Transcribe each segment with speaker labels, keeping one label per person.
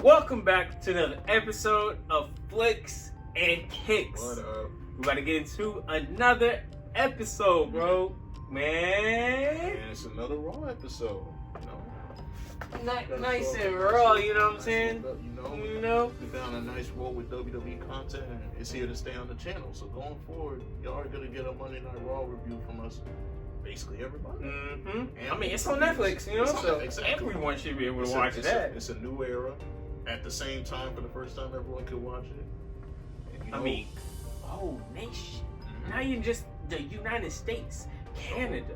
Speaker 1: Welcome back to another episode of Flicks and Kicks.
Speaker 2: What up?
Speaker 1: We're about to get into another episode, bro. Man.
Speaker 2: And it's another Raw episode.
Speaker 1: Nice and raw, you know what I'm saying?
Speaker 2: You know, we found a nice roll with WWE content, and it's here to stay on the channel. So going forward, y'all are gonna get a Monday Night Raw review from us, basically every Monday.
Speaker 1: Mm-hmm. I mean, it's on Netflix, you know, so everyone should be able to watch that.
Speaker 2: It's a new era. At the same time, for the first time, everyone could watch it. And, you know,
Speaker 1: I mean, whole nation. Not even just the United States, Canada,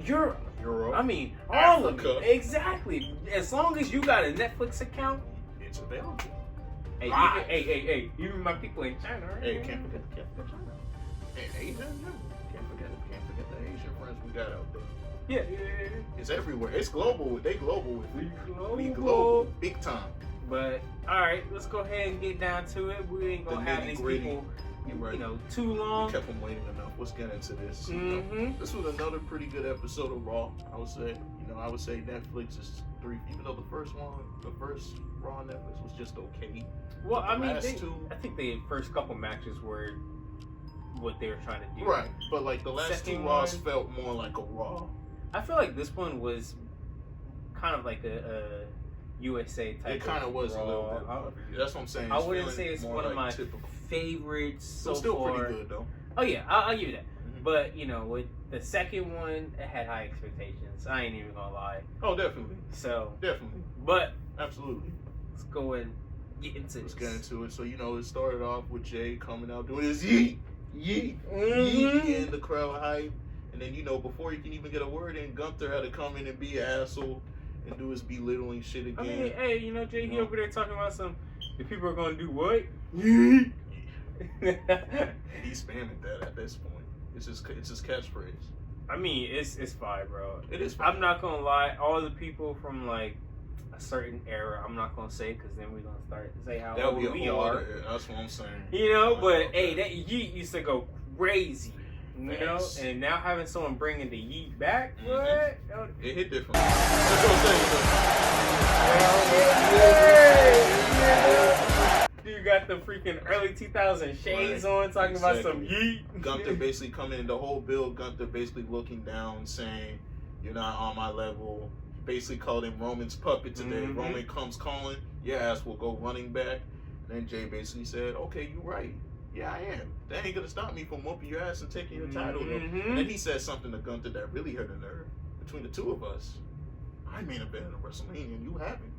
Speaker 1: Europe.
Speaker 2: Europe.
Speaker 1: I mean, all
Speaker 2: Africa.
Speaker 1: of it. Exactly. As long as you got a Netflix account,
Speaker 2: it's available.
Speaker 1: Hey, even my people in China, right?
Speaker 2: Hey, can't forget China. And Asia, can't forget the Asian friends we got out there.
Speaker 1: Yeah.
Speaker 2: It's everywhere. It's global. They global with
Speaker 1: We
Speaker 2: We global. Big time.
Speaker 1: But all right, let's go ahead and get down to it. We ain't gonna have these people, too long.
Speaker 2: We kept them waiting enough. Let's get into this. This was another pretty good episode of Raw. I would say. I would say Netflix is 3. Even though the first Raw on Netflix was just okay.
Speaker 1: Well, I mean,
Speaker 2: I
Speaker 1: think the first couple matches were what they were trying to do.
Speaker 2: Right, but like the last 2 Raws felt more like a Raw.
Speaker 1: I feel like this one was kind of like a USA type.
Speaker 2: It kind of was
Speaker 1: Raw.
Speaker 2: a little bit. That's what I'm saying.
Speaker 1: I wouldn't say it's one of my favorites so far.
Speaker 2: Still pretty good though.
Speaker 1: Oh yeah, I'll give you that. But with the second one, it had high expectations. I ain't even gonna lie.
Speaker 2: Oh, definitely.
Speaker 1: So
Speaker 2: definitely.
Speaker 1: But
Speaker 2: absolutely.
Speaker 1: Let's go and get into it.
Speaker 2: Let's get into it. So it started off with Jay coming out doing his yeet, and the crowd hype. And then before you can even get a word in, Gunther had to come in and be an asshole and do his belittling shit again.
Speaker 1: I mean, hey, Jay, he over there talking about the people are gonna do what?
Speaker 2: He's spamming that at this point. It's his catchphrase.
Speaker 1: I mean, it's fine, bro.
Speaker 2: It is fine.
Speaker 1: I'm not gonna lie. All the people from like a certain era, I'm not gonna say because then we're gonna start to say how old we are.
Speaker 2: That's what I'm saying.
Speaker 1: But hey, that yeet used to go crazy. And now having someone bringing the yeet back, what?
Speaker 2: It hit different. That's what I'm saying.
Speaker 1: You got the freaking early 2000 shades on, talking about some yeet.
Speaker 2: Gunther basically coming in the whole build. Gunther basically looking down, saying, "You're not on my level." Basically called him Roman's puppet today. Roman comes calling, your ass will go running back. And then Jay basically said, "Okay, you're right. Yeah, I am. That ain't gonna stop me from whooping your ass and taking your title." And then he said something to Gunther that really hurt a nerve. Between the two of us, I main evented a WrestleMania and you haven't.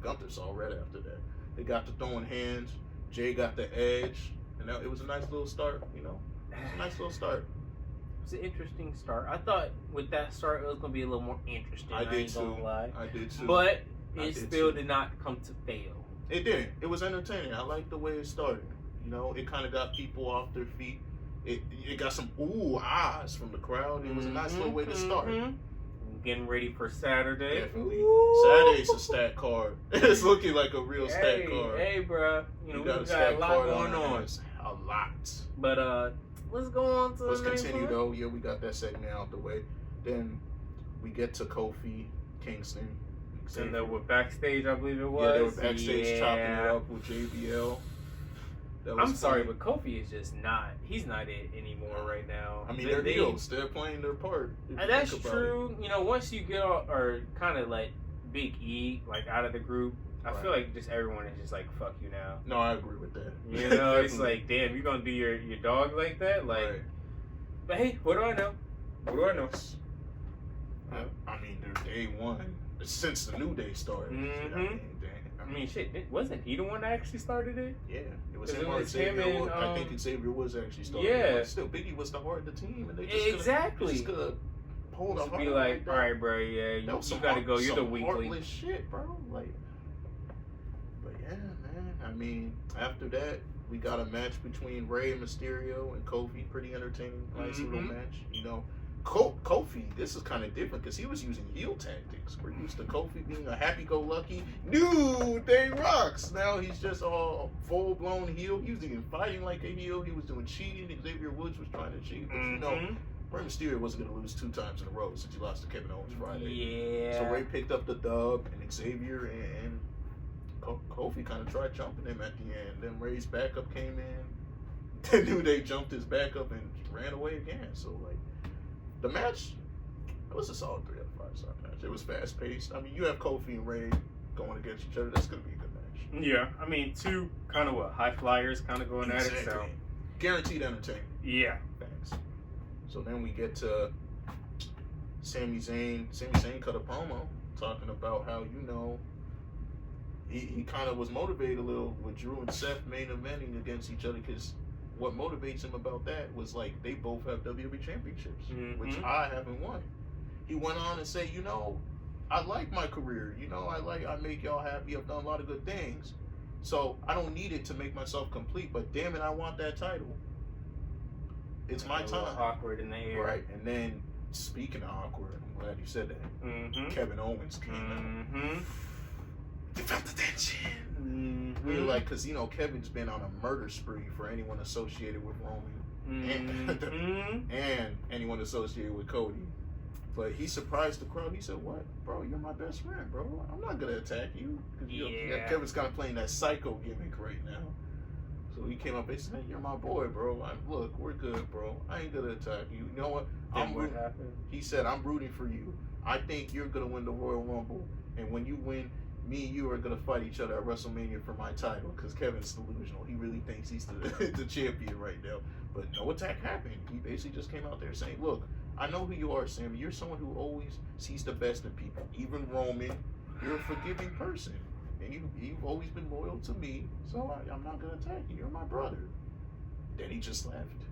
Speaker 2: Gunther saw red after that. They got to throwing hands. Jay got the edge, and it was a nice little start. It was a nice little start.
Speaker 1: It was an interesting start. I thought with that start it was gonna be a little more interesting. I
Speaker 2: did too.
Speaker 1: Gonna lie.
Speaker 2: I did too.
Speaker 1: But it still did not come to fail.
Speaker 2: It didn't. It was entertaining. I liked the way it started. It kind of got people off their feet. It got some ooh ahs from the crowd. It was a nice little way to start.
Speaker 1: Getting ready for Saturday.
Speaker 2: Definitely. Saturday's a stat card. It's looking like a real stat card.
Speaker 1: Hey, bro. We got a lot going on.
Speaker 2: A lot.
Speaker 1: But let's go on to
Speaker 2: Let's continue though. Yeah, we got that segment out the way. Then we get to Kofi Kingston.
Speaker 1: And they were backstage, I believe it was.
Speaker 2: Yeah, they were backstage chopping it up with JBL.
Speaker 1: I'm sorry, but Kofi is just not. He's not it anymore right now.
Speaker 2: I mean, they're heels. They're playing their part.
Speaker 1: And that's true. Once you get or kind of like Big E like out of the group, I feel like just everyone is just like fuck you now.
Speaker 2: No, I agree with that.
Speaker 1: It's like damn, you're gonna do your dog like that, like. Right. But hey, what do I know? What do I know?
Speaker 2: I mean, they're day one since the New Day started.
Speaker 1: I mean, shit, wasn't he the one that actually started it?
Speaker 2: Yeah, it was him or Xavier. I think Xavier was actually started it. But still, Biggie was the heart of the team, and they just could hold a heart.
Speaker 1: Be like, all right, bro, yeah, you gotta go. You're the weakling.
Speaker 2: Heartless shit, bro. Like, but yeah, man. I mean, after that, we got a match between Rey Mysterio and Kofi. Pretty entertaining, nice little match. Kofi, this is kind of different because he was using heel tactics. We're used to Kofi being a happy-go-lucky dude, they rocks. Now he's just all full-blown heel. He was even fighting like a heel. He was doing cheating. Xavier Woods was trying to cheat, but Rey Mysterio wasn't going to lose 2 times in a row since he lost to Kevin Owens Friday.
Speaker 1: Yeah.
Speaker 2: So Rey picked up the dub, and Xavier and Kofi kind of tried jumping him at the end. Then Ray's backup came in. Then New Day jumped his backup and ran away again. So, like, the match, it was a solid 3 out of 5 star match. It was fast paced. I mean, you have Kofi and Ray going against each other. That's going to be a good match.
Speaker 1: Yeah, I mean, two kind of high flyers kind of going at it. So
Speaker 2: guaranteed entertainment.
Speaker 1: Yeah.
Speaker 2: Thanks. So then we get to Sami Zayn. Sami Zayn cut a promo talking about how, you know, he kind of was motivated a little with Drew and Seth main eventing against each other, because what motivates him about that was, like, they both have WWE championships, which I haven't won. He went on and said, you know, I like my career. You know, I make y'all happy. I've done a lot of good things. So I don't need it to make myself complete, but damn it, I want that title. It's my time.
Speaker 1: Awkward in the air.
Speaker 2: Right. And then, speaking of awkward, I'm glad you said that. Kevin Owens came out. You felt the tension. We were like, because, you know, Kevin's been on a murder spree for anyone associated with Roman and anyone associated with Cody. But he surprised the crowd. He said, what? Bro, you're my best friend, bro. I'm not going to attack you. Because Kevin's kind of playing that psycho gimmick right now. So he came up and said, hey, you're my boy, bro. Look, we're good, bro. I ain't going to attack you. You know what? He said, I'm rooting for you. I think you're going to win the Royal Rumble. And when you win, me and you are going to fight each other at WrestleMania for my title. Because Kevin's delusional. He really thinks he's the champion right now. But no attack happened. He basically just came out there saying, look, I know who you are, Sammy. You're someone who always sees the best in people. Even Roman, you're a forgiving person. And you've always been loyal to me, so I'm not going to attack you. You're my brother. Then he just left.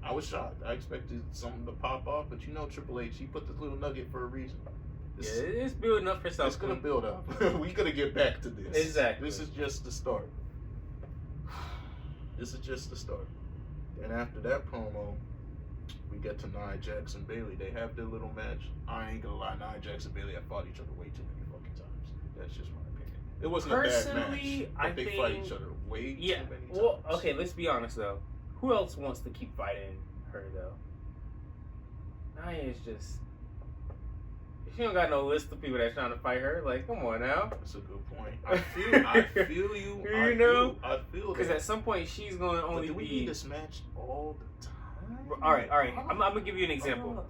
Speaker 2: I was shocked. I expected something to pop off, but you know Triple H, he put this little nugget for a reason.
Speaker 1: It's building up for something.
Speaker 2: It's going to build up. We're going to get back to this.
Speaker 1: Exactly.
Speaker 2: This is just the start. This is just the start. And after that promo, we get to Nia Jax and Bayley. They have their little match. I ain't gonna lie, Nia Jax and Bayley have fought each other way too many fucking times. That's just my opinion. It wasn't a bad match, but they fight each other way too many times.
Speaker 1: Well, okay, let's be honest though. Who else wants to keep fighting her though? Nia is just... She don't got no list of people that's trying to fight her. Like, come on now.
Speaker 2: That's a good point. I feel you.
Speaker 1: You know?
Speaker 2: I feel that.
Speaker 1: Because at some point she's going to only
Speaker 2: do we need this match all the time?
Speaker 1: All right. I'm going to give you an example.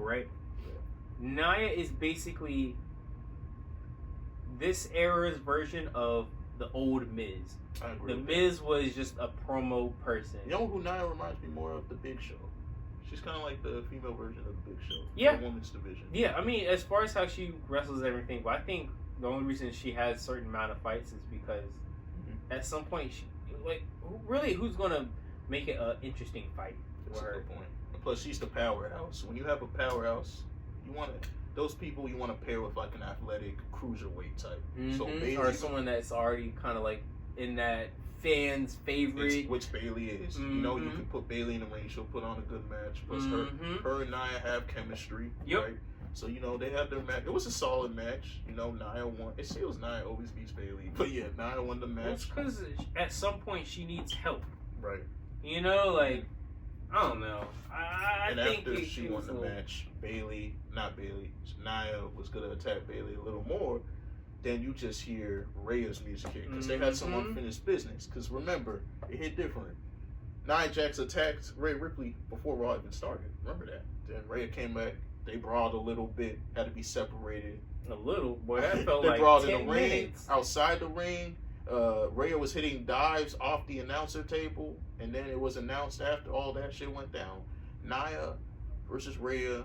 Speaker 1: Right? Yeah. Nia is basically this era's version of the old Miz.
Speaker 2: I agree.
Speaker 1: The Miz was just a promo person.
Speaker 2: You know who Nia reminds me more of? The Big Show. She's kind of like the female version of the Big Show.
Speaker 1: Yeah.
Speaker 2: The women's division. Yeah,
Speaker 1: I mean, as far as how she wrestles and everything, but I think the only reason she has a certain amount of fights is because at some point, who's going to make it an interesting fight?
Speaker 2: That's a good point. And plus, she's the powerhouse. When you have a powerhouse, you want those people you want to pair with like an athletic cruiserweight type. So Bayley,
Speaker 1: or someone that's already kind of like in that fans' favorite,
Speaker 2: which Bayley is. You know, you can put Bayley in the ring; she'll put on a good match. Plus, her and Nia have chemistry.
Speaker 1: Yep.
Speaker 2: Right? So you know they have their match. It was a solid match. You know, Nia won. It feels Nia always beats Bayley, but yeah, Nia won the match.
Speaker 1: Because at some point she needs help.
Speaker 2: Right.
Speaker 1: You know, like I don't know. I think
Speaker 2: after she won the match, Nia was gonna attack Bayley a little more. Then you just hear Rhea's music hit because they had some unfinished business. Because remember, it hit different. Nia Jax attacked Rhea Ripley before Raw even started. Remember that. Then Rhea came back. They brawled a little bit. Had to be separated.
Speaker 1: A little? Boy, that felt
Speaker 2: they
Speaker 1: like
Speaker 2: brawled
Speaker 1: 10
Speaker 2: in the ring.
Speaker 1: minutes.
Speaker 2: Outside the ring, Rhea was hitting dives off the announcer table. And then it was announced after all that shit went down. Nia versus Rhea.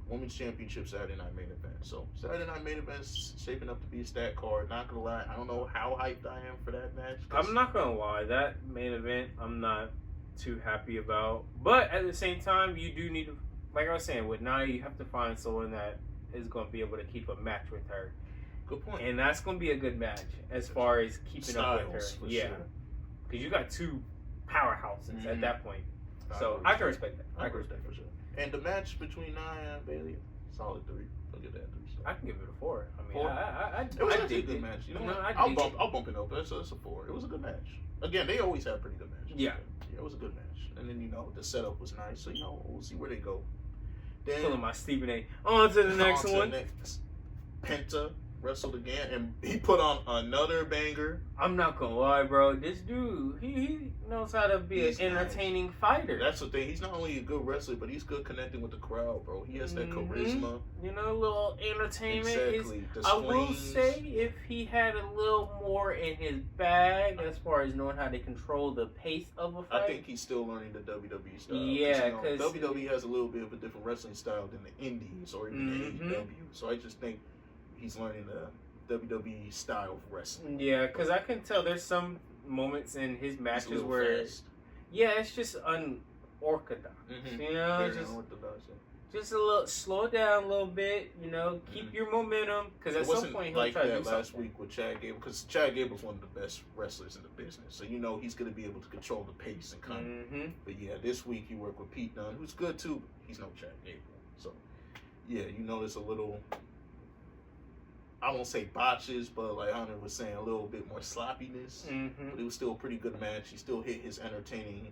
Speaker 2: Women's Championship Saturday Night Main Event. So Saturday Night Main Event's shaping up to be a stat card. Not gonna lie, I don't know how hyped I am for that match.
Speaker 1: I'm not gonna lie, that main event I'm not too happy about. But at the same time, you do need to, like I was saying, with Nia, you have to find someone that is gonna be able to keep a match with her.
Speaker 2: Good point.
Speaker 1: And that's gonna be a good match as far as keeping up with her. Yeah, because you got two powerhouses at that point. So I can respect that.
Speaker 2: I can respect for sure. And the match between Nia and Bayley, solid 3. Look at that 3
Speaker 1: I can give it a 4. I mean,
Speaker 2: 4? It was actually a good match. You know, I'll bump it up. That's a 4. It was a good match. Again, they always have pretty good matches.
Speaker 1: Yeah,
Speaker 2: it was a good match. And then the setup was nice. So we'll see where they go. Then
Speaker 1: pulling my Stephen A. On to the next one.
Speaker 2: Penta wrestled again, and he put on another banger.
Speaker 1: I'm not gonna lie, bro. This dude, he knows how to be
Speaker 2: He's
Speaker 1: an entertaining fighter.
Speaker 2: That's the thing. He's not only a good wrestler, but he's good connecting with the crowd, bro. He has that charisma.
Speaker 1: You know, a little entertainment.
Speaker 2: Exactly.
Speaker 1: I will say, if he had a little more in his bag as far as knowing how to control the pace of a fight.
Speaker 2: I think he's still learning the WWE style.
Speaker 1: Yeah,
Speaker 2: because WWE has a little bit of a different wrestling style than the Indies or even AEW. So I just think he's learning the WWE style of wrestling.
Speaker 1: Yeah, because I can tell there's some moments in his matches where,
Speaker 2: fast.
Speaker 1: yeah, it's just unorthodox. You know,
Speaker 2: Very unorthodox.
Speaker 1: just a little slow down a little bit. You know, keep your momentum because at some point he'll
Speaker 2: like
Speaker 1: try to
Speaker 2: that
Speaker 1: do
Speaker 2: last
Speaker 1: something.
Speaker 2: week with Chad Gable, because Chad Gable's one of the best wrestlers in the business, so you know he's going to be able to control the pace and kind of. But yeah, this week he worked with Pete Dunne, who's good too. But he's no Chad Gable, so yeah, you notice a little. I won't say botches, but like Hunter was saying, a little bit more sloppiness. But it was still a pretty good match. He still hit his entertaining,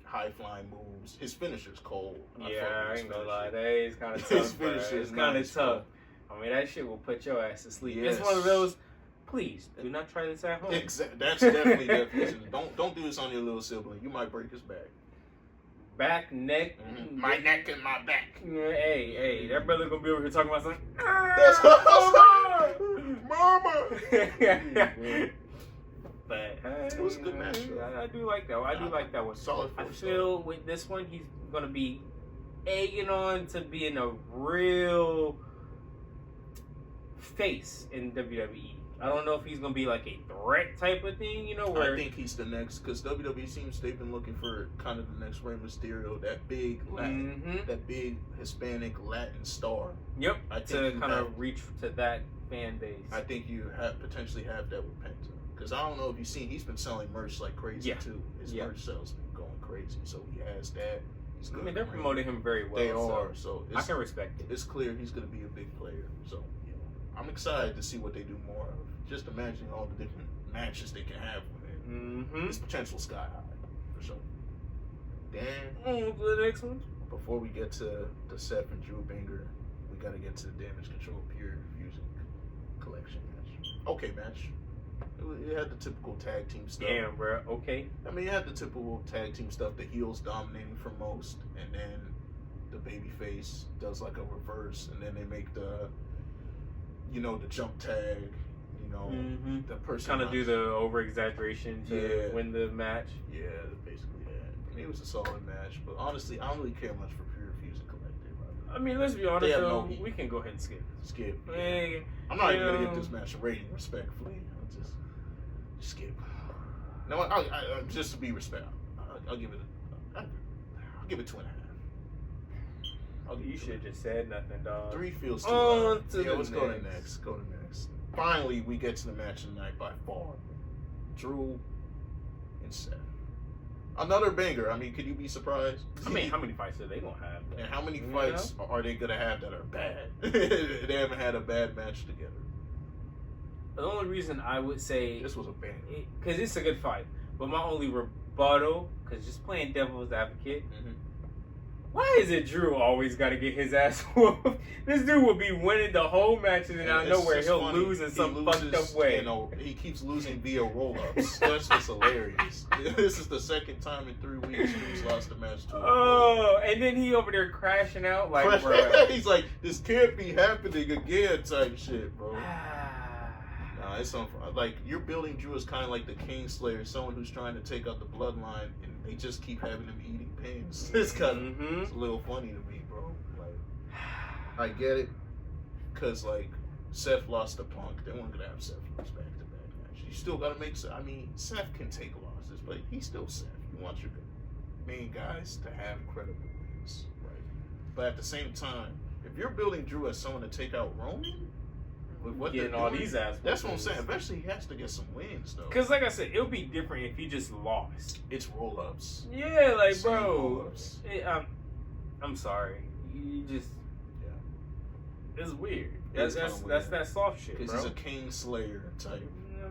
Speaker 2: high-flying moves. His finisher's cold.
Speaker 1: Yeah, I ain't gonna lie, that is kind of
Speaker 2: His
Speaker 1: tough. Bro.
Speaker 2: finisher
Speaker 1: It's
Speaker 2: is
Speaker 1: kind of
Speaker 2: nice,
Speaker 1: tough. I mean, that shit will put your ass to sleep.
Speaker 2: Yes.
Speaker 1: It's one of those. Please do not try this at home.
Speaker 2: That's definitely definition. Don't do this on your little sibling. You might break his back.
Speaker 1: Back, neck,
Speaker 2: My neck and my back.
Speaker 1: Hey, that brother gonna be over here talking about something.
Speaker 2: That's what I'm saying. Mama.
Speaker 1: But
Speaker 2: It was a good match, though.
Speaker 1: I do like that. I do like that one.
Speaker 2: Solid.
Speaker 1: I feel with this one, he's gonna be egging on to being a real face in WWE. I don't know if he's gonna be like a threat type of thing, you know. Where
Speaker 2: I think he's the next, because WWE seems they've been looking for kind of the next Rey Mysterio, that big Latin, that big Hispanic Latin star.
Speaker 1: Yep.
Speaker 2: I think
Speaker 1: To kind of reach to that fan base.
Speaker 2: I think you potentially have that with Penta, because I don't know if you've seen, he's been selling merch like crazy too. His merch sales been going crazy, so he has that. He's good.
Speaker 1: I mean, they're promoting him very well.
Speaker 2: They are, so
Speaker 1: I can respect it.
Speaker 2: It's clear he's going to be a big player. So yeah, I'm excited to see what they do more of. Just imagining all the different matches they can have with it. It's potential sky high for sure. Then
Speaker 1: on to the next one.
Speaker 2: Before we get to the Seth and Drew banger, we got to get to the Damage Control Pure Fusion Collection match. Okay, match. It had the typical tag team stuff.
Speaker 1: Damn, bro. Okay.
Speaker 2: I mean, it had the typical tag team stuff. The heels dominating for most, and then the babyface does like a reverse, and then they make the, the jump tag. The person
Speaker 1: kind of do the over exaggeration to win the match.
Speaker 2: Yeah, basically that. I mean, it was a solid match, but honestly, I don't really care much for Pure Fusion Collective.
Speaker 1: I mean, let's be honest though, we can go ahead and skip.
Speaker 2: Skip. Yeah.
Speaker 1: Hey,
Speaker 2: I'm not even gonna give this match a rating, respectfully. I'll just skip. No, I just to be respectful, I'll give it. I'll give it 2.5.
Speaker 1: You should have just said nothing, dog.
Speaker 2: 3 feels too high.
Speaker 1: Yeah,
Speaker 2: let's go to next. Go to next. Finally, we get to the match of the night by far. Drew and Seth. Another banger. I mean, could you be surprised?
Speaker 1: I mean, how many fights are they gonna have?
Speaker 2: And how many fights are they gonna have that are bad? They haven't had a bad match together.
Speaker 1: The only reason I would say
Speaker 2: this was a banger,
Speaker 1: because it's a good fight, but my only rebuttal, because just playing devil's advocate. Why is it Drew always got to get his ass whooped? This dude will be winning the whole match and then out of nowhere he'll lose in some fucked up way.
Speaker 2: He keeps losing via roll-ups. That's just hilarious. This is the second time in 3 weeks Drew's lost a match to him.
Speaker 1: And then he over there crashing out like, bro.
Speaker 2: He's like, this can't be happening again type shit, bro. It's like you're building Drew as kind of like the Kingslayer, someone who's trying to take out the bloodline, and they just keep having him eating pins. It's kind of it's a little funny to me, bro. Like, I get it, cause like Seth lost to Punk, they weren't gonna have Seth lose back-to-back match. You still gotta make. I mean, Seth can take losses, but he's still Seth. You want your main guys to have credible wins, right? But at the same time, if you're building Drew as someone to take out Roman. With what
Speaker 1: getting all these ass.
Speaker 2: That's what I'm saying. Eventually, he has to get some wins, though.
Speaker 1: Because, like I said, it'll be different if he just lost.
Speaker 2: It's roll-ups.
Speaker 1: Yeah, like, bro. I'm sorry. You just. Yeah. It's weird. That's that soft shit, bro.
Speaker 2: Because he's a Kingslayer type.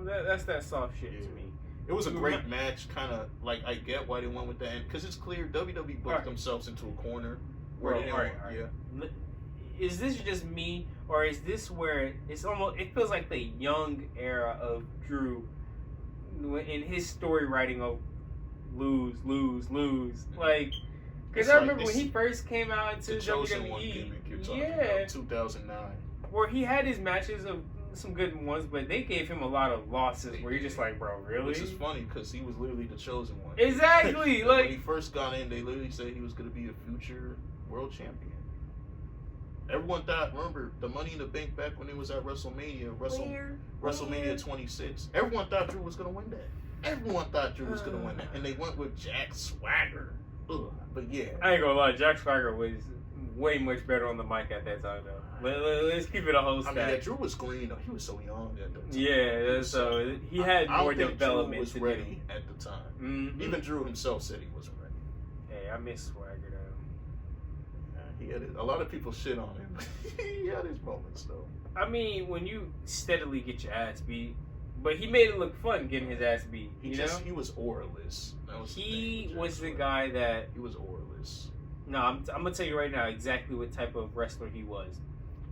Speaker 1: That's that soft shit to me.
Speaker 2: It was a great match, kind of like I get why they went with that, because it's clear WWE booked themselves into a corner where they didn't.
Speaker 1: is this just me, or is this where it's almost? It feels like the young era of Drew in his story writing of lose. Like, because I remember when he first came out into
Speaker 2: the Chosen One
Speaker 1: WWE,
Speaker 2: gimmick you're talking about, 2009,
Speaker 1: where he had his matches of some good ones, but they gave him a lot of losses where you're just like, bro, really?
Speaker 2: Which is funny because he was literally the Chosen One.
Speaker 1: Exactly.
Speaker 2: Like,
Speaker 1: like
Speaker 2: when he first got in, they literally said he was going to be a future world champion. Everyone thought, remember the Money in the Bank back when it was at WrestleMania, WrestleMania 26. Everyone thought Drew was going to win that. Everyone thought Drew was going to win that, and they went with Jack Swagger. Ugh. But yeah,
Speaker 1: I ain't gonna lie, Jack Swagger was way much better on the mic at that time, though. Let's keep it a whole stack.
Speaker 2: I mean, yeah, Drew was green though. He was so young at the time.
Speaker 1: Yeah, so he had more development.
Speaker 2: Drew was ready at the time.
Speaker 1: Mm-hmm.
Speaker 2: Even Drew himself said he wasn't ready.
Speaker 1: Hey, I miss Swagger though.
Speaker 2: Yeah, he had it. A lot of people shit on him. He had his moments though.
Speaker 1: I mean, when you steadily get your ass beat, but he made it look fun getting his ass beat. He
Speaker 2: was auraless. That was
Speaker 1: he was the guy that
Speaker 2: he was auraless.
Speaker 1: No, I'm gonna tell you right now exactly what type of wrestler he was.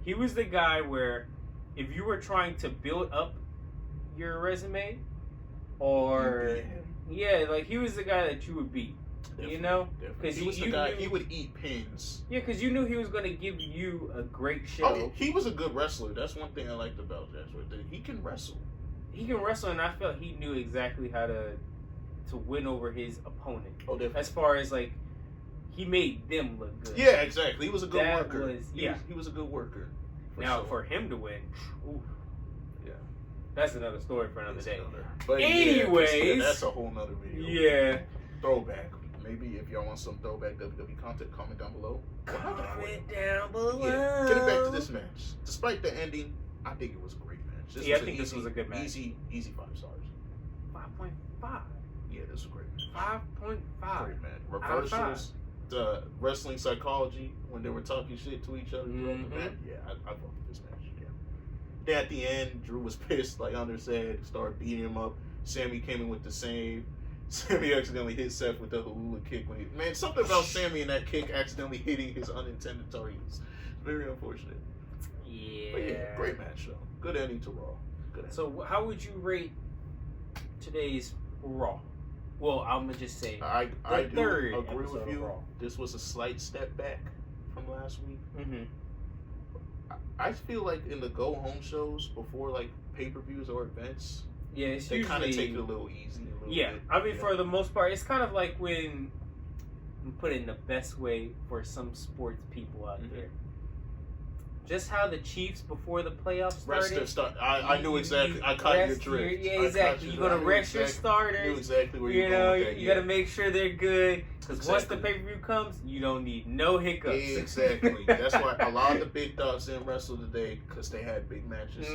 Speaker 1: He was the guy where if you were trying to build up your resume, or like he was the guy that you would beat. Definitely, you know,
Speaker 2: because he was the guy. He would eat pins.
Speaker 1: Yeah, because you knew he was going to give you a great show.
Speaker 2: Oh, he was a good wrestler. That's one thing I liked about Joshua. He can wrestle.
Speaker 1: He can wrestle, and I felt he knew exactly how to win over his opponent. Oh, definitely. As far as like, he made them look good.
Speaker 2: Yeah, exactly. He was a good worker. He was a good worker.
Speaker 1: For him to win, oof.
Speaker 2: Yeah,
Speaker 1: that's another story for another day.
Speaker 2: But anyways, that's a whole nother video.
Speaker 1: Yeah,
Speaker 2: throwback. Maybe if y'all want some throwback WWE content, comment down below.
Speaker 1: Comment down below.
Speaker 2: Yeah, getting back to this match. Despite the ending, I think it was a great match.
Speaker 1: I think this was a good match.
Speaker 2: Easy 5 stars.
Speaker 1: 5.5.
Speaker 2: Yeah, this was a great match.
Speaker 1: 5.5.
Speaker 2: Great match. Reversals, the wrestling psychology when they were talking shit to each other throughout the match. Yeah, I fucked with this match. Yeah. Then at the end, Drew was pissed, like Under said, started beating him up. Sammy came in with the save. Sammy accidentally hit Seth with the hula kick. Something about Sammy and that kick accidentally hitting his unintended targets. Very unfortunate.
Speaker 1: Yeah.
Speaker 2: But yeah, great match though. Good ending to Raw. Good ending.
Speaker 1: So how would you rate today's Raw? Well, I'm gonna just say
Speaker 2: I do agree with you. This was a slight step back from last week.
Speaker 1: Mm-hmm.
Speaker 2: I feel like in the go home shows before like pay-per-views or events,
Speaker 1: they
Speaker 2: kind of take it a little easy.
Speaker 1: I mean, for the most part, it's kind of like when I'm put it in the best way for some sports people out there. Just how the Chiefs before the playoffs started.
Speaker 2: I knew exactly. I caught your drift.
Speaker 1: Yeah, exactly. You're gonna rest your starters.
Speaker 2: Knew exactly where you're going with that.
Speaker 1: You gotta make sure they're good. Because once the pay-per-view comes, you don't need no hiccups.
Speaker 2: Exactly. That's why a lot of the big dogs didn't wrestle today because they had big matches.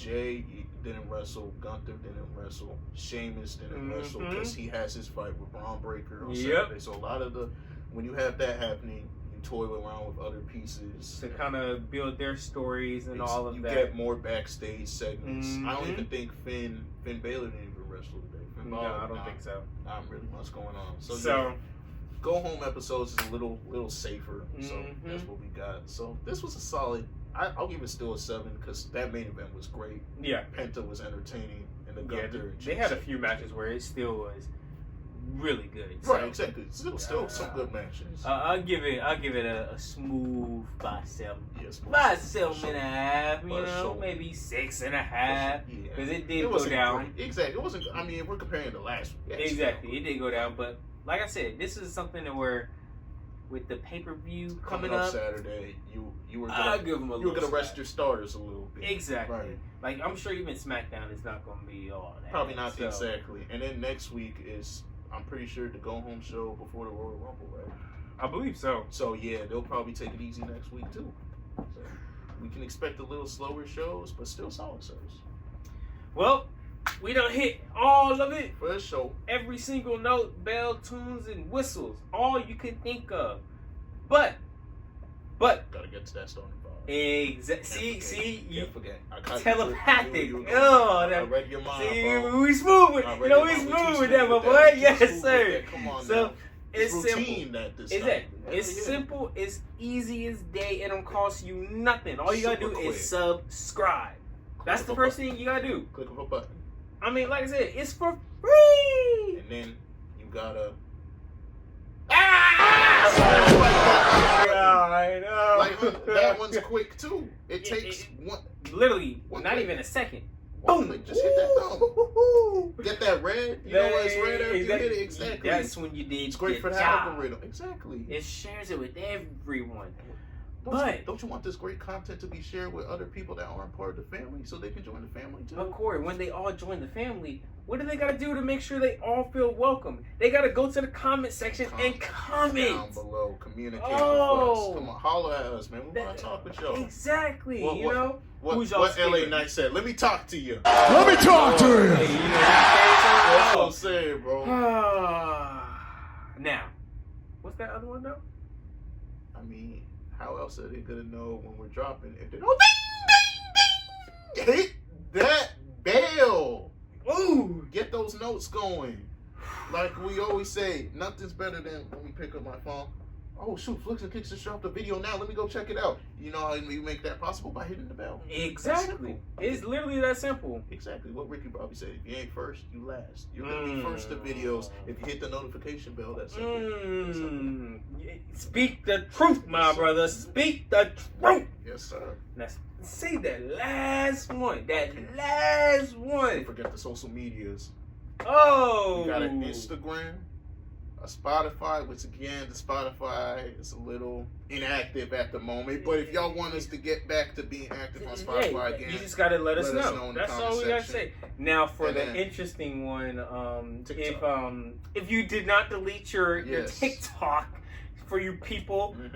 Speaker 2: Jay didn't wrestle. Gunther didn't wrestle. Sheamus didn't wrestle because he has his fight with Braun Breaker on Saturday. So a lot of when you have that happening, toil around with other pieces
Speaker 1: to kind of build their stories and all of that.
Speaker 2: You get more backstage segments. I don't even think Finn Balor didn't even wrestle today.
Speaker 1: No, I don't think so.
Speaker 2: Not really much going on. So go home episodes is a little safer. So that's what we got. So this was a solid. I'll give it still a 7 because that main event was great. Yeah, Penta was entertaining, and the Gunther.
Speaker 1: They had a few matches where it still was really good.
Speaker 2: Right, exactly. Still some good matches.
Speaker 1: I'll give it a smooth by 7. Yes, by 7.5. You know, maybe 6.5. Because it did go down.
Speaker 2: Great. Exactly. It wasn't. I mean, if we're comparing to last week.
Speaker 1: Exactly, it did go down. But like I said, this is something that where with the pay-per-view coming up
Speaker 2: Saturday, you were gonna rest your starters a little bit.
Speaker 1: Exactly. Right. Like I'm sure even SmackDown is not gonna be all that.
Speaker 2: Probably not exactly. And then next week is. I'm pretty sure the go-home show before the Royal Rumble, right?
Speaker 1: I believe so.
Speaker 2: So, yeah, they'll probably take it easy next week, too. So, we can expect a little slower shows, but still solid shows.
Speaker 1: Well, we done hit all of it.
Speaker 2: For this show.
Speaker 1: Every single note, bell, tunes, and whistles. All you can think of. But.
Speaker 2: Gotta get to that starting bar.
Speaker 1: Exactly.
Speaker 2: See, you can't forget.
Speaker 1: Telepathic.
Speaker 2: I read your mind,
Speaker 1: see,
Speaker 2: bro.
Speaker 1: We smooth with, we smooth with that, my boy. Yes, sir.
Speaker 2: Come on,
Speaker 1: so, It's
Speaker 2: routine
Speaker 1: simple.
Speaker 2: at this
Speaker 1: Exactly.
Speaker 2: time.
Speaker 1: It's simple. It's easy as day. It don't cost you nothing. All you gotta do is subscribe. That's the first thing you gotta do.
Speaker 2: Click of a button.
Speaker 1: I mean, like I said, it's for free.
Speaker 2: And then you gotta.
Speaker 1: I know.
Speaker 2: Like that one's quick too. It takes one.
Speaker 1: Literally,
Speaker 2: One
Speaker 1: not
Speaker 2: click.
Speaker 1: even a second.
Speaker 2: Boom!
Speaker 1: Boom.
Speaker 2: Just hit that thumb. Get that red. You know it's red after you hit it. Exactly.
Speaker 1: That's when you did.
Speaker 2: It's great for the
Speaker 1: job.
Speaker 2: algorithm. Exactly.
Speaker 1: It shares it with everyone.
Speaker 2: Don't you want this great content to be shared with other people that aren't part of the family so they can join the family too?
Speaker 1: But Corey, when they all join the family, what do they gotta do to make sure they all feel welcome? They gotta go to the comment section and comment
Speaker 2: down below. Communicate with
Speaker 1: Oh.
Speaker 2: us. Come on, holler at us, man. We want to talk with y'all.
Speaker 1: exactly.
Speaker 2: What-
Speaker 1: you know who's
Speaker 2: What
Speaker 1: y'all's
Speaker 2: LA
Speaker 1: favorite?
Speaker 2: Knight said? Let me talk to you.
Speaker 3: Let me talk to you.
Speaker 1: Hey, you know what
Speaker 2: That's what I'm saying, bro.
Speaker 1: now, what's that other one though?
Speaker 2: I mean, how else are they gonna know when we're dropping if they don't ding, ding, ding. Hit that bell.
Speaker 1: Ooh,
Speaker 2: Get those notes going. Like we always say, nothing's better than when we pick up my phone. Oh shoot, Flicks and Kicks just dropped a video now. Let me go check it out. You know how you make that possible? By hitting the bell.
Speaker 1: exactly. It's literally that simple.
Speaker 2: Exactly what Ricky Bobby said. If you ain't first, you last. You're gonna be first to videos. If you hit the notification bell, that's simple.
Speaker 1: Speak the truth, my brother. Speak the truth.
Speaker 2: Yes, sir.
Speaker 1: Now, say that last one. That last
Speaker 2: Don't
Speaker 1: one.
Speaker 2: forget the social medias.
Speaker 1: Oh.
Speaker 2: You got an Instagram, a Spotify, which again, the Spotify is a little inactive at the moment. But if y'all want us to get back to being active on Spotify again,
Speaker 1: you just gotta let us know.
Speaker 2: in the
Speaker 1: That's
Speaker 2: comment
Speaker 1: all we gotta
Speaker 2: section.
Speaker 1: say. Now, for
Speaker 2: And
Speaker 1: the
Speaker 2: then
Speaker 1: interesting one,
Speaker 2: TikTok.
Speaker 1: if you did not delete your
Speaker 2: Yes.
Speaker 1: TikTok, for you people,
Speaker 2: Mhm.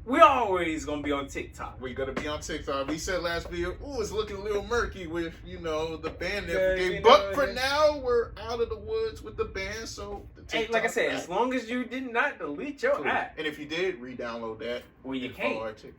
Speaker 1: we always gonna be on TikTok.
Speaker 2: We're gonna be on TikTok. We said last video, ooh, it's looking a little murky with, the band
Speaker 1: Yeah,
Speaker 2: every day.
Speaker 1: you
Speaker 2: But
Speaker 1: know,
Speaker 2: for
Speaker 1: yeah.
Speaker 2: now, we're out of the woods with the band, so the
Speaker 1: Hey, like I
Speaker 2: TikTok
Speaker 1: said,
Speaker 2: app.
Speaker 1: as long as you did not delete your
Speaker 2: Cool.
Speaker 1: app,
Speaker 2: And if you did, re-download that.
Speaker 1: well, you
Speaker 2: and follow
Speaker 1: can't.
Speaker 2: our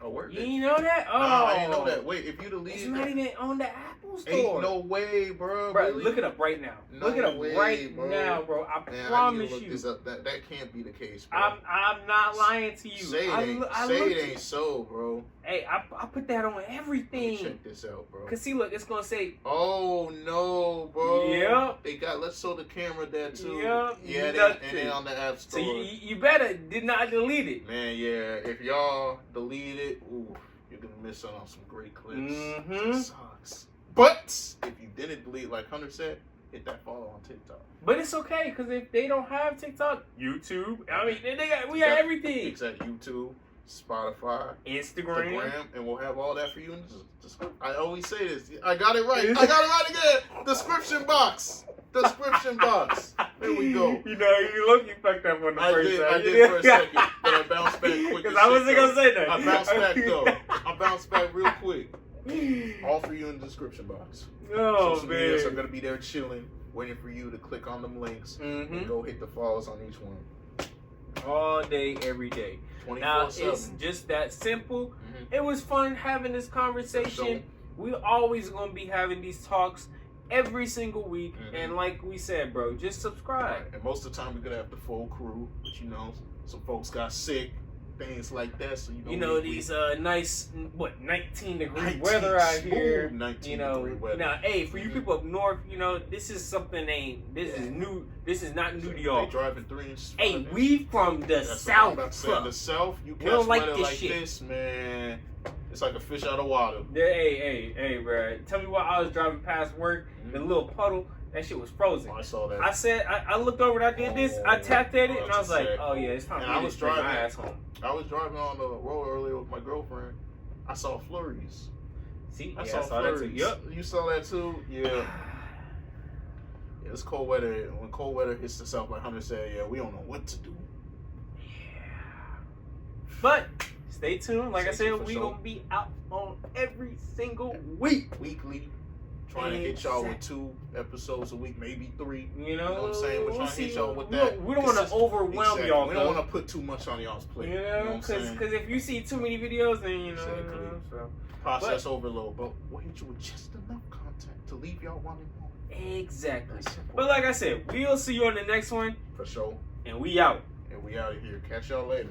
Speaker 2: Oh, word.
Speaker 1: You ain't know that? Oh,
Speaker 2: Nah, I didn't know that. Wait, if you
Speaker 1: It's
Speaker 2: deleted
Speaker 1: not
Speaker 2: that,
Speaker 1: even on the Apple Store.
Speaker 2: ain't no way, bro.
Speaker 1: Bro,
Speaker 2: Really?
Speaker 1: look it up right now.
Speaker 2: No
Speaker 1: look it up
Speaker 2: way,
Speaker 1: right
Speaker 2: bro.
Speaker 1: now, bro. I
Speaker 2: Man, I need
Speaker 1: promise
Speaker 2: to look
Speaker 1: you.
Speaker 2: this up. That can't be the case, bro.
Speaker 1: I'm not lying to you.
Speaker 2: Say it
Speaker 1: I
Speaker 2: ain't,
Speaker 1: looked
Speaker 2: ain't so, bro.
Speaker 1: Hey, I put that on
Speaker 2: Let me
Speaker 1: everything.
Speaker 2: check this out, bro.
Speaker 1: Cause see, look, it's gonna say.
Speaker 2: Oh no, bro.
Speaker 1: Yep.
Speaker 2: They got let's show the camera that too.
Speaker 1: Yep,
Speaker 2: Yeah, and
Speaker 1: nothing.
Speaker 2: then on the app
Speaker 1: So
Speaker 2: store.
Speaker 1: you better did not delete it.
Speaker 2: Man, yeah. If y'all delete it, ooh, you're gonna miss out on some great clips.
Speaker 1: Mhm.
Speaker 2: It sucks. But if you didn't delete, like Hunter said, hit that follow on TikTok.
Speaker 1: But it's okay, cause if they don't have TikTok, YouTube. I mean, we got
Speaker 2: Yeah.
Speaker 1: everything.
Speaker 2: Exactly. YouTube, Spotify,
Speaker 1: Instagram.
Speaker 2: Instagram, and we'll have all that for you in the description. I always say this. I got it right. I got it right again. Description box. Description box. There we go.
Speaker 1: You know, you fucked up on the
Speaker 2: I
Speaker 1: first
Speaker 2: did.
Speaker 1: time.
Speaker 2: I did for a second, but I bounced back quick.
Speaker 1: Because
Speaker 2: as
Speaker 1: I
Speaker 2: shit,
Speaker 1: wasn't
Speaker 2: though.
Speaker 1: gonna say that.
Speaker 2: I bounced back though. I bounced back real quick. All for you in the description box.
Speaker 1: Oh
Speaker 2: Social medias are
Speaker 1: man.
Speaker 2: gonna be there chilling, waiting for you to click on them links and
Speaker 1: Mhm.
Speaker 2: go hit the follows on each one.
Speaker 1: All day, every day. Now
Speaker 2: 24/7.
Speaker 1: it's just that simple.
Speaker 2: Mhm.
Speaker 1: It was fun having this conversation. We always gonna be having these talks every single week,
Speaker 2: Mhm.
Speaker 1: and like we said, bro, just subscribe.
Speaker 2: Right. And most of the time we're gonna have the full crew, but some folks got sick, things like that. So
Speaker 1: You know
Speaker 2: we-
Speaker 1: these nice 19-degree
Speaker 2: 19
Speaker 1: weather out
Speaker 2: smooth
Speaker 1: here.
Speaker 2: 19
Speaker 1: You know,
Speaker 2: degree weather.
Speaker 1: now hey, for you
Speaker 2: Mhm.
Speaker 1: people up north, this is something this is new. This is not new to y'all.
Speaker 2: They driving 3 inches.
Speaker 1: Hey,
Speaker 2: 5 inches.
Speaker 1: we from the
Speaker 2: That's what I'm
Speaker 1: south,
Speaker 2: about to say.
Speaker 1: bro.
Speaker 2: In the south, you
Speaker 1: We
Speaker 2: catch
Speaker 1: don't like
Speaker 2: weather
Speaker 1: this
Speaker 2: like
Speaker 1: shit.
Speaker 2: this, man. It's like a fish out of water.
Speaker 1: Hey, bro. Tell me why I was driving past work, the little puddle, that shit was frozen.
Speaker 2: Oh, I saw that.
Speaker 1: I said, I looked over and I did this, I tapped at it, and I was like,
Speaker 2: That's
Speaker 1: oh yeah, it's time
Speaker 2: And
Speaker 1: for
Speaker 2: I
Speaker 1: me
Speaker 2: was
Speaker 1: to bring my
Speaker 2: driving.
Speaker 1: ass home.
Speaker 2: I was driving on the road earlier with my girlfriend. I saw flurries.
Speaker 1: See,
Speaker 2: I
Speaker 1: yeah,
Speaker 2: saw
Speaker 1: I saw that too.
Speaker 2: flurries.
Speaker 1: Yep.
Speaker 2: You saw that too? Yeah. Yeah, it's cold weather. When cold weather hits the south, like Hunter said, yeah, we don't know what to do.
Speaker 1: But stay tuned. Like I
Speaker 2: Stay tuned
Speaker 1: said,
Speaker 2: for
Speaker 1: we
Speaker 2: sure.
Speaker 1: gonna be out on every single week.
Speaker 2: Weekly. Trying to hit y'all with 2 episodes a week, maybe 3.
Speaker 1: You know,
Speaker 2: You know what I'm saying? We're
Speaker 1: we'll
Speaker 2: trying to hit
Speaker 1: see.
Speaker 2: y'all with
Speaker 1: We
Speaker 2: that.
Speaker 1: don't- We don't want to
Speaker 2: Consistent-
Speaker 1: overwhelm
Speaker 2: Exactly.
Speaker 1: y'all.
Speaker 2: We don't
Speaker 1: though.
Speaker 2: want to put too much on y'all's plate.
Speaker 1: You
Speaker 2: what
Speaker 1: know,
Speaker 2: I'm saying?
Speaker 1: because if you see too many videos, then
Speaker 2: Exactly.
Speaker 1: so.
Speaker 2: Process overload, but we'll hit you with just enough content to leave y'all wanting more.
Speaker 1: Exactly.
Speaker 2: That's simple.
Speaker 1: But like I said, we'll see you on the next one.
Speaker 2: For sure.
Speaker 1: And we out.
Speaker 2: And we out of here. Catch y'all later.